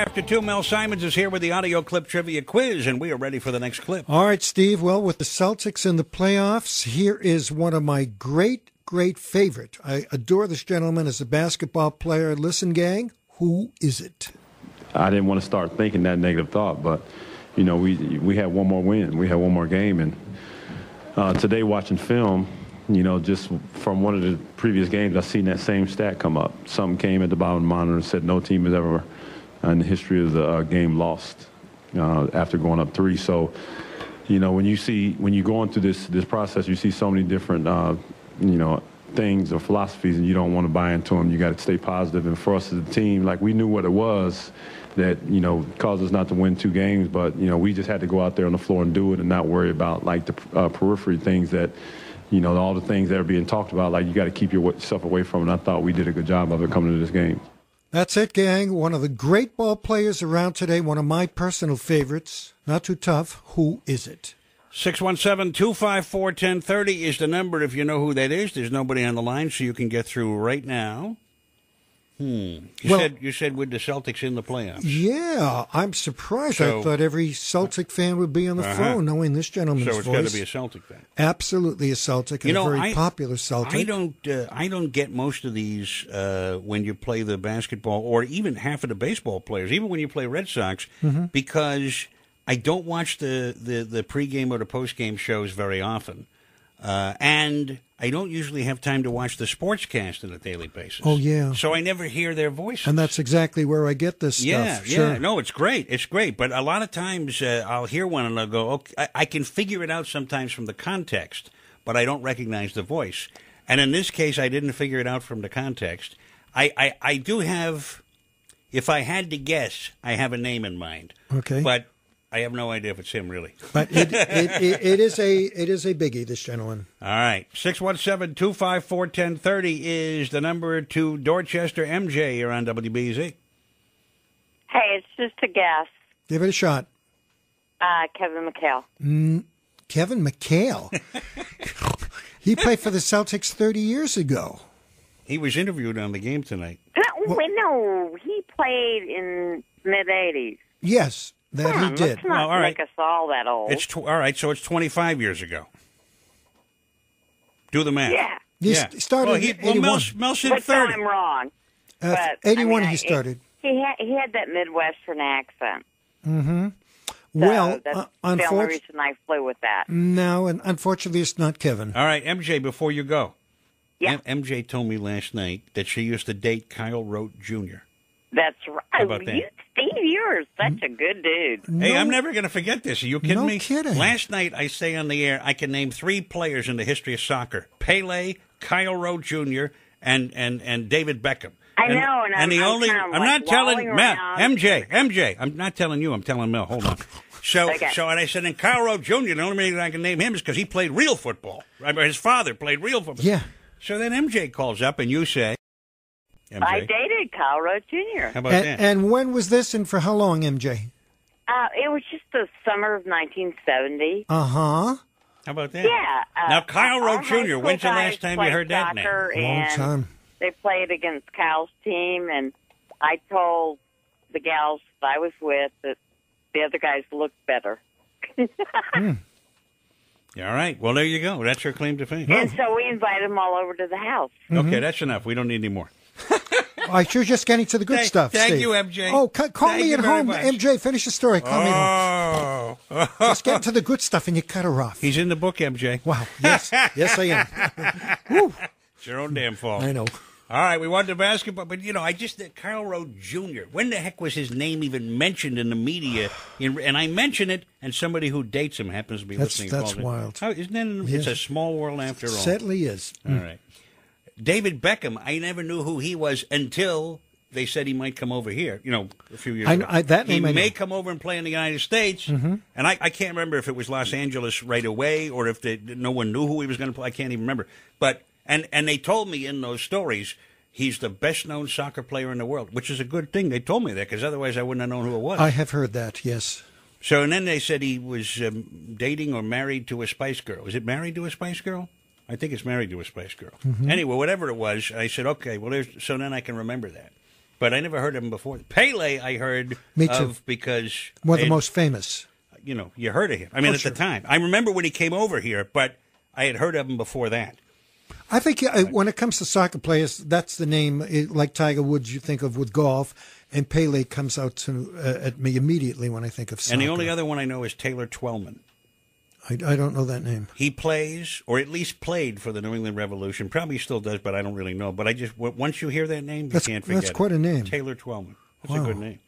After 2, Mel Simons is here with the audio clip trivia quiz, and we are ready for the next clip. All right, Steve. Well, with the Celtics in the playoffs, here is one of my great favorite. I adore this gentleman as a basketball player. Listen, gang, who is it? I didn't want to start thinking that negative thought, but, you know, we had one more win. We had one more game. And today watching film, you know, just from one of the previous games, I seen that same stat come up. Something came at the bottom of the monitor and said no team has ever in the history of the game lost after going up 3. So, you know, when you go into this process, you see so many different, you know, things or philosophies, and you don't want to buy into them. You got to stay positive. And for us as a team, like, we knew what it was that, you know, caused us not to win 2 games, but, you know, we just had to go out there on the floor and do it and not worry about, like, the periphery things that, you know, all the things that are being talked about, like, you got to keep yourself away from it. And I thought we did a good job of it coming to this game. That's it, gang. One of the great ball players around today, one of my personal favorites. Not too tough. Who is it? 617-254-1030 is the number if you know who that is. There's nobody on the line, so you can get through right now. You said with the Celtics in the playoffs. Yeah, I'm surprised. I thought every Celtic fan would be on the phone knowing this gentleman's voice. So it's got to be a Celtic fan. Absolutely a Celtic, and a very popular Celtic. I don't get most of these when you play the basketball, or even half of the baseball players, even when you play Red Sox, because I don't watch the pregame or the postgame shows very often. And I don't usually have time to watch the sportscast on a daily basis. Oh, yeah. So I never hear their voices. And that's exactly where I get this stuff. Yeah. Sure. No, it's great. It's great. But a lot of times I'll hear one and I'll go, okay, I can figure it out sometimes from the context, but I don't recognize the voice. And in this case, I didn't figure it out from the context. I do have, if I had to guess, I have a name in mind. Okay. But I have no idea if it's him, really. But it is a biggie, this gentleman. All right. 617-254-1030 is the number to Dorchester. MJ, you're on WBZ. Hey, it's just a guess. Give it a shot. Kevin McHale. Kevin McHale? He played for the Celtics 30 years ago. He was interviewed on the game tonight. No, he played in mid-'80s. Yes. That he did. Let's not make us all that old. All right, so it's 25 years ago. Do the math. Yeah. He started in 81. Mel said 30. I'm wrong. But 81 he started. He had that Midwestern accent. Mm-hmm. So well, that's the only reason I flew with that. No, and unfortunately it's not Kevin. All right, MJ, before you go. Yeah. MJ told me last night that she used to date Kyle Rote Jr. That's right. How about that? Steve, you're such a good dude. Hey, I'm never going to forget this. Are you kidding me? No kidding. Last night, I say on the air, I can name 3 players in the history of soccer: Pele, Kyle Rote Jr., and David Beckham. I know, and I'm not telling Mel, MJ. I'm not telling you. I'm telling Mel. Hold on. So, and I said, and Kyle Rote Jr. The only reason I can name him is because he played real football. His father played real football. Yeah. So then MJ calls up, and you say, MJ. I dated Kyle Rote Jr. How about that? And when was this, and for how long, MJ? It was just the summer of 1970. Uh-huh. How about that? Yeah. Now, Kyle Rote Jr., when's the last time you heard that name? Long time. They played against Kyle's team, and I told the gals that I was with that the other guys looked better. All right. Well, there you go. That's her claim to fame. And so we invited them all over to the house. Okay, that's enough. We don't need any more. I sure just getting to the good stuff, Thank Steve. you, MJ. Oh, call me at home. Much. MJ, finish the story. Call me at home. Just get to the good stuff and you cut her off. He's in the book, MJ. Wow. Yes. Yes, I am. Woo. It's your own damn fault. I know. All right, we won the basketball, but, Kyle Rote Jr., when the heck was his name even mentioned in the media? And I mention it, and somebody who dates him happens to be listening. That's wild. Isn't that, It's a small world after all. Certainly is. All right. David Beckham, I never knew who he was until they said he might come over here, a few years ago. He may come over and play in the United States, and I can't remember if it was Los Angeles right away or if no one knew who he was going to play. I can't even remember. But and they told me in those stories he's the best-known soccer player in the world, which is a good thing. They told me that because otherwise I wouldn't have known who it was. I have heard that, yes. So, and then they said he was dating or married to a Spice Girl. Is it married to a Spice Girl? I think it's married to a Spice Girl. Anyway, whatever it was, I said, okay, well, so then I can remember that. But I never heard of him before. Pele, I heard of because one of the most famous. You know, you heard of him. I mean, at the time, I remember when he came over here, but I had heard of him before that. I think when it comes to soccer players, that's the name. Like Tiger Woods, you think of with golf, and Pele comes out at me immediately when I think of soccer. And the only other one I know is Taylor Twellman. I don't know that name. He plays, or at least played, for the New England Revolution. Probably still does, but I don't really know. But once you hear that name, you can't forget it. That's quite a name. Taylor Twellman. That's a good name.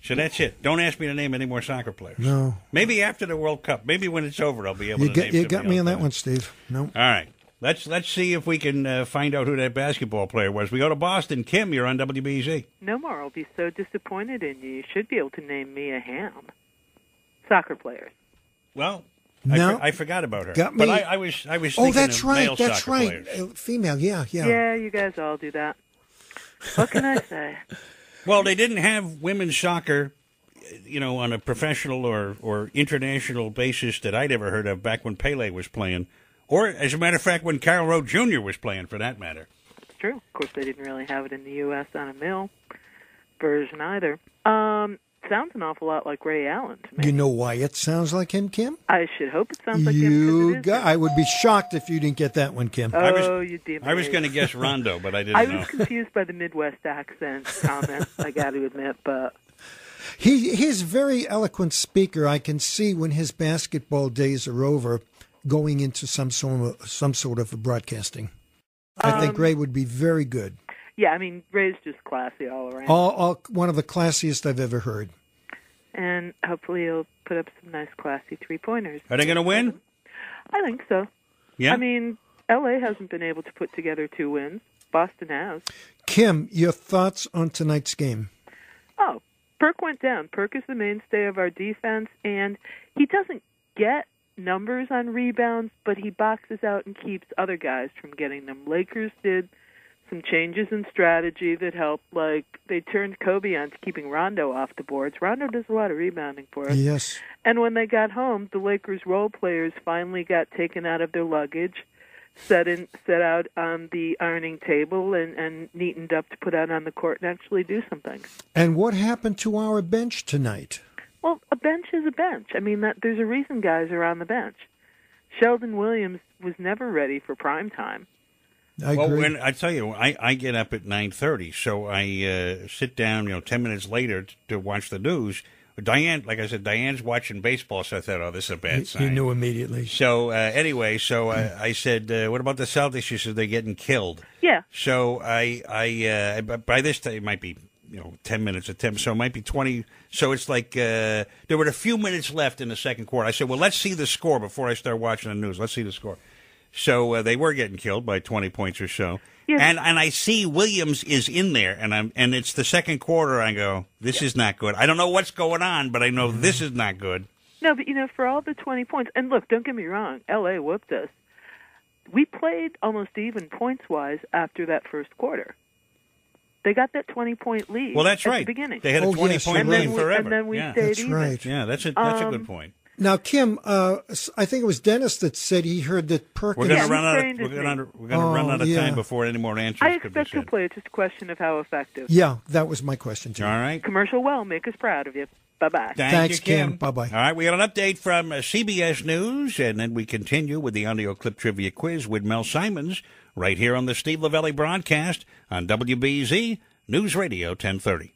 So that's it. Don't ask me to name any more soccer players. No. Maybe after the World Cup. Maybe when it's over, I'll be able to name You got me on that one, Steve. No. All right. Let's see if we can find out who that basketball player was. We go to Boston. Kim, you're on WBZ. No more. I'll be so disappointed in you. You should be able to name me a ham. Soccer players. Well, no. I forgot about her. Got me. But I was thinking that's of right. male That's soccer right. players. Female, yeah. Yeah, you guys all do that. What can I say? Well, they didn't have women's soccer, on a professional or international basis that I'd ever heard of back when Pele was playing. Or, as a matter of fact, when Carl Rowe Jr. was playing, for that matter. It's true. Of course, they didn't really have it in the U.S. on a mill version either. Sounds an awful lot like Ray Allen to me. You know why it sounds like him, Kim? I should hope it sounds like him. I would be shocked if you didn't get that one, Kim. You'd be amazed. I was going to guess Rondo, but I didn't know. I was confused by the Midwest accent comment, I got to admit, but... He's a very eloquent speaker. I can see when his basketball days are over, going into some sort of broadcasting. I think Ray would be very good. Yeah, I mean, Ray's just classy all around. All one of the classiest I've ever heard. And hopefully he'll put up some nice classy three-pointers. Are they going to win? I think so. Yeah? I mean, L.A. hasn't been able to put together 2 wins. Boston has. Kim, your thoughts on tonight's game? Oh, Perk went down. Perk is the mainstay of our defense, and he doesn't get numbers on rebounds, but he boxes out and keeps other guys from getting them. Lakers did some changes in strategy that helped, like they turned Kobe on to keeping Rondo off the boards. Rondo does a lot of rebounding for us. Yes. And when they got home, the Lakers role players finally got taken out of their luggage, set out on the ironing table, and neatened up to put out on the court and actually do something. And what happened to our bench tonight? Well, a bench is a bench. I mean, there's a reason guys are on the bench. Sheldon Williams was never ready for prime time. I agree. Well, I tell you, I get up at 9:30, so I sit down, 10 minutes later to watch the news. Diane, like I said, Diane's watching baseball, so I thought, this is a bad sign. You knew immediately. So anyway, I said, what about the Celtics? She said, they're getting killed. Yeah. So I by this time, it might be 10 minutes at 10, so it might be 20. So it's like there were a few minutes left in the second quarter. I said, well, let's see the score before I start watching the news. Let's see the score. So they were getting killed by 20 points or so. Yes. And I see Williams is in there, and it's the second quarter. I go, this is not good. I don't know what's going on, but I know this is not good. No, but, for all the 20 points, and look, don't get me wrong, L.A. whooped us. We played almost even points-wise after that first quarter. They got that 20-point lead. Well, that's right. At the beginning. They had a 20-point lead forever. And then we stayed even. Right. Yeah, that's a good point. Now, Kim, I think it was Dennis that said he heard that Perkins... We're going to run out of time before any more answers could be said. I expect to play. It's just a question of how effective. Yeah, that was my question, too. All right. Commercial well. Make us proud of you. Bye-bye. Thanks, you, Kim. Bye-bye. All right, we got an update from CBS News, and then we continue with the audio clip trivia quiz with Mel Simons right here on the Steve LeVeille broadcast on WBZ News Radio 1030.